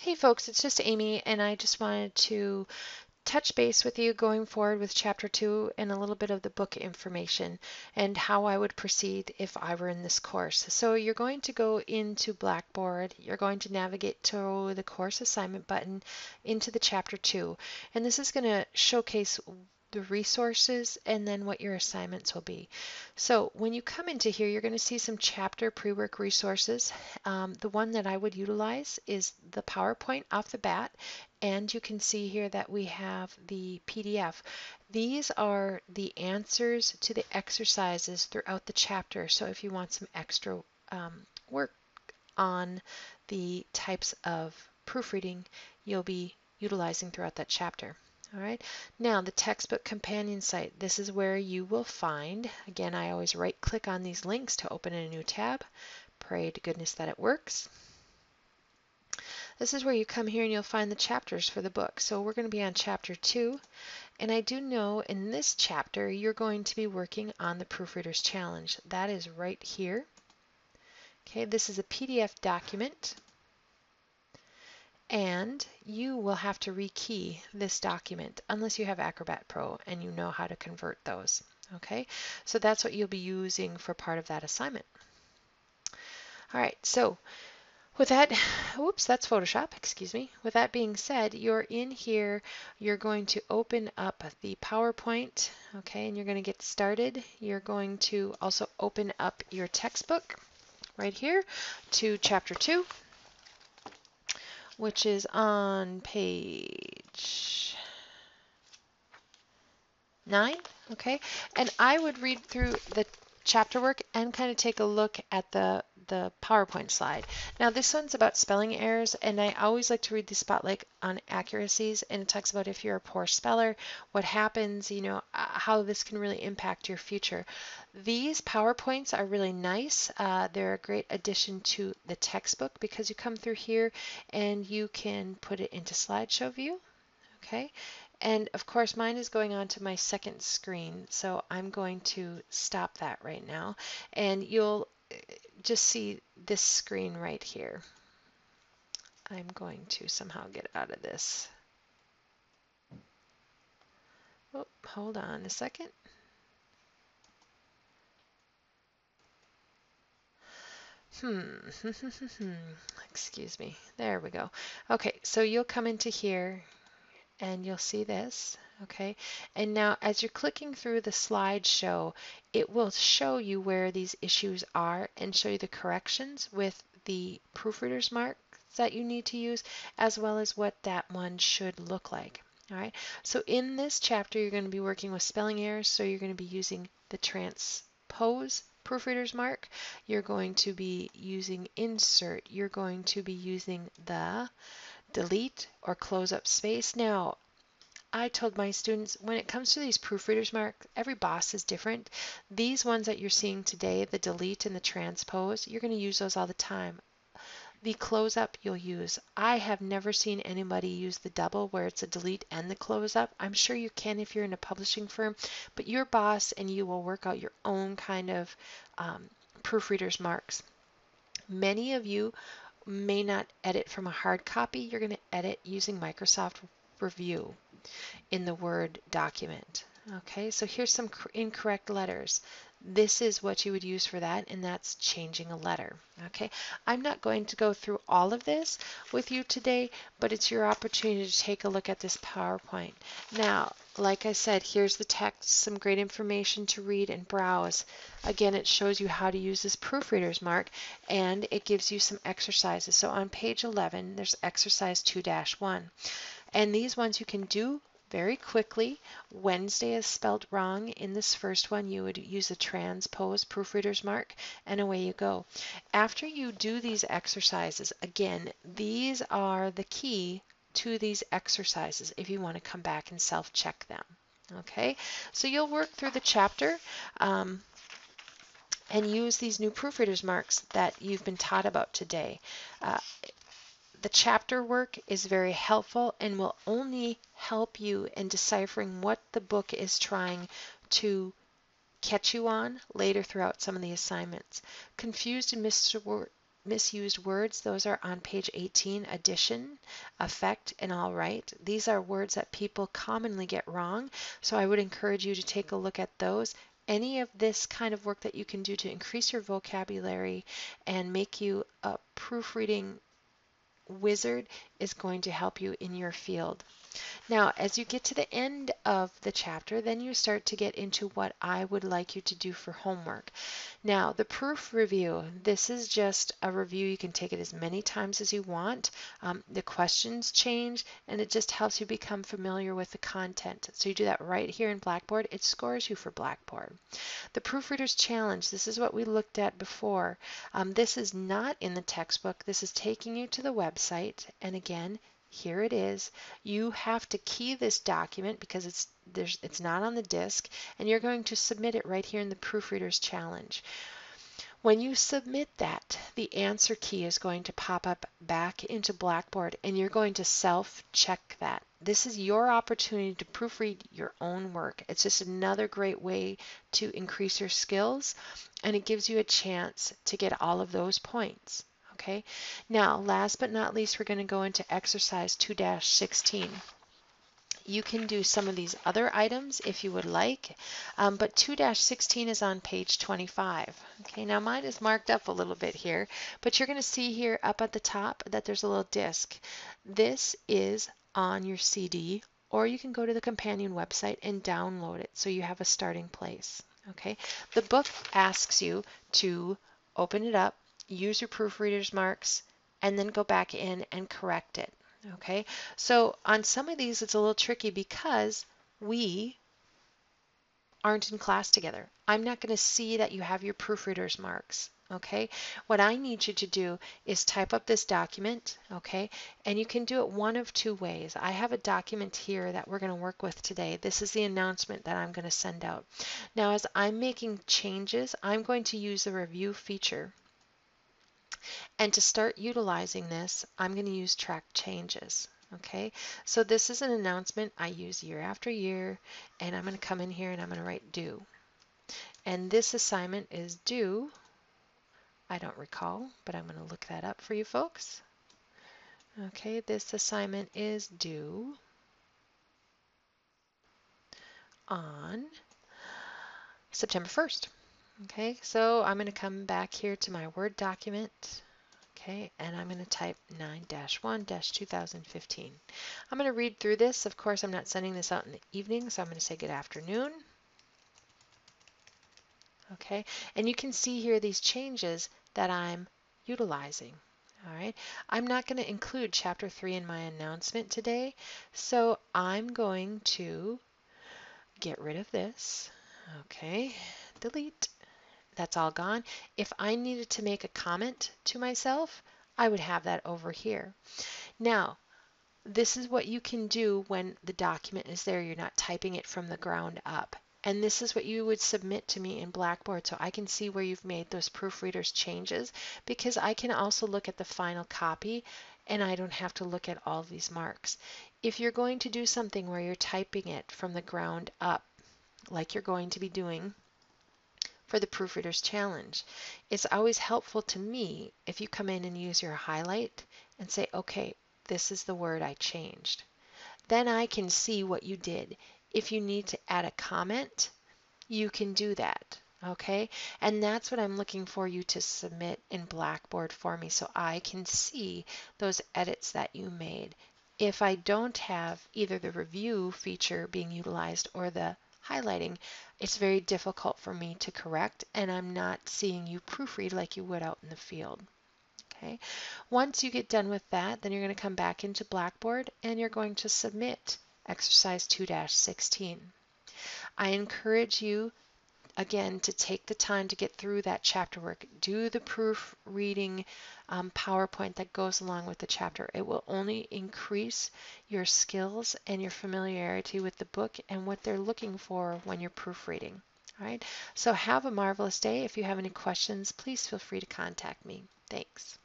Hey folks, it's just Amy, and I just wanted to touch base with you going forward with Chapter 2 and a little bit of the book information and how I would proceed if I were in this course. So you're going to go into Blackboard, you're going to navigate to the course assignment button into the Chapter 2, and this is going to showcase the resources and then what your assignments will be. So when you come into here, you're going to see some chapter pre-work resources. The one that I would utilize is the PowerPoint off the bat, and you can see here that we have the PDF. These are the answers to the exercises throughout the chapter. So if you want some extra work on the types of proofreading you'll be utilizing throughout that chapter. All right, now the textbook companion site. This is where you will find, again, I always right click on these links to open a new tab. Pray to goodness that it works. This is where you come here and you'll find the chapters for the book. So we're going to be on chapter 2, and I do know in this chapter you're going to be working on the Proofreaders Challenge. That is right here. Okay, this is a PDF document, and you will have to rekey this document unless you have Acrobat Pro and you know how to convert those. Okay, so that's what you'll be using for part of that assignment. All right, so with that, oops, that's Photoshop, excuse me. With that being said, you're in here, you're going to open up the PowerPoint, okay, and you're going to get started. You're going to also open up your textbook right here to Chapter 2, which is on page 9, okay? And I would read through the chapter work and kind of take a look at the PowerPoint slide. Now this one's about spelling errors, and I always like to read the spotlight on accuracies, and it talks about if you're a poor speller, what happens, you know, how this can really impact your future. These PowerPoints are really nice. They're a great addition to the textbook because you come through here and you can put it into slideshow view. Okay, and of course mine is going on to my second screen, so I'm going to stop that right now, and you'll just see this screen right here. I'm going to somehow get out of this. Oh, hold on a second. Excuse me. There we go. Okay, so you'll come into here and you'll see this, okay? And now as you're clicking through the slideshow, it will show you where these issues are and show you the corrections with the proofreader's marks that you need to use, as well as what that one should look like. All right, so in this chapter, you're going to be working with spelling errors, so you're going to be using the transpose proofreader's mark. You're going to be using insert. You're going to be using the delete or close up space. Now, I told my students when it comes to these proofreaders marks, every boss is different. These ones that you're seeing today, the delete and the transpose, you're going to use those all the time. The close up you'll use. I have never seen anybody use the double where it's a delete and the close up. I'm sure you can if you're in a publishing firm, but your boss and you will work out your own kind of proofreaders marks. Many of you may not edit from a hard copy. You're going to edit using Microsoft Review in the Word document. Okay, so here's some incorrect letters. This is what you would use for that, and that's changing a letter. Okay, I'm not going to go through all of this with you today, but it's your opportunity to take a look at this PowerPoint. Now, like I said, here's the text, some great information to read and browse. Again, it shows you how to use this proofreader's mark, and it gives you some exercises. So on page 11, there's exercise 2-1. And these ones you can do very quickly. Wednesday is spelled wrong. In this first one, you would use a transpose proofreader's mark, and away you go. After you do these exercises, again, these are the key to these exercises if you want to come back and self-check them. Okay, so you'll work through the chapter and use these new proofreader's marks that you've been taught about today. The chapter work is very helpful and will only help you in deciphering what the book is trying to catch you on later throughout some of the assignments. Confused and misused words, those are on page 18, addition, effect, and all right. These are words that people commonly get wrong, so I would encourage you to take a look at those. Any of this kind of work that you can do to increase your vocabulary and make you a proofreading wizard is going to help you in your field. Now, as you get to the end of the chapter, then you start to get into what I would like you to do for homework. Now, the proof review, this is just a review. You can take it as many times as you want. The questions change, and it just helps you become familiar with the content. So you do that right here in Blackboard. It scores you for Blackboard. The Proofreaders Challenge, this is what we looked at before. This is not in the textbook. This is taking you to the website, and again, here it is. You have to key this document because it's not on the disk, and you're going to submit it right here in the Proofreaders Challenge. When you submit that, the answer key is going to pop up back into Blackboard, and you're going to self-check that. This is your opportunity to proofread your own work. It's just another great way to increase your skills, and it gives you a chance to get all of those points. Okay. Now, last but not least, we're going to go into exercise 2-16. You can do some of these other items if you would like, but 2-16 is on page 25. Okay, now mine is marked up a little bit here, but you're going to see here up at the top that there's a little disc. This is on your CD, or you can go to the companion website and download it so you have a starting place. Okay, the book asks you to open it up, use your proofreader's marks, and then go back in and correct it. Okay, so on some of these it's a little tricky because we aren't in class together. I'm not going to see that you have your proofreader's marks. Okay, what I need you to do is type up this document, okay, and you can do it one of two ways. I have a document here that we're going to work with today. This is the announcement that I'm going to send out. Now, as I'm making changes, I'm going to use the review feature. And to start utilizing this, I'm going to use track changes. Okay, so this is an announcement I use year after year, and I'm going to come in here and I'm going to write due. And this assignment is due, I don't recall, but I'm going to look that up for you folks. Okay, this assignment is due on September 1st. Okay, so I'm going to come back here to my Word document. Okay, and I'm going to type 9-1-2015. I'm going to read through this. Of course, I'm not sending this out in the evening, so I'm going to say good afternoon. Okay, and you can see here these changes that I'm utilizing. All right, I'm not going to include Chapter 3 in my announcement today, so I'm going to get rid of this. Okay, delete. That's all gone. If I needed to make a comment to myself, I would have that over here. Now, this is what you can do when the document is there. You're not typing it from the ground up. And this is what you would submit to me in Blackboard so I can see where you've made those proofreaders changes, because I can also look at the final copy and I don't have to look at all these marks. If you're going to do something where you're typing it from the ground up, like you're going to be doing for the Proofreaders Challenge, it's always helpful to me if you come in and use your highlight and say, okay, this is the word I changed. Then I can see what you did. If you need to add a comment, you can do that. Okay, and that's what I'm looking for you to submit in Blackboard for me so I can see those edits that you made. If I don't have either the review feature being utilized or the highlighting, it's very difficult for me to correct, and I'm not seeing you proofread like you would out in the field. Okay, once you get done with that, then you're going to come back into Blackboard and you're going to submit exercise 2-16. I encourage you again to take the time to get through that chapter work. Do the proofreading PowerPoint that goes along with the chapter. It will only increase your skills and your familiarity with the book and what they're looking for when you're proofreading. All right, so have a marvelous day. If you have any questions, please feel free to contact me. Thanks.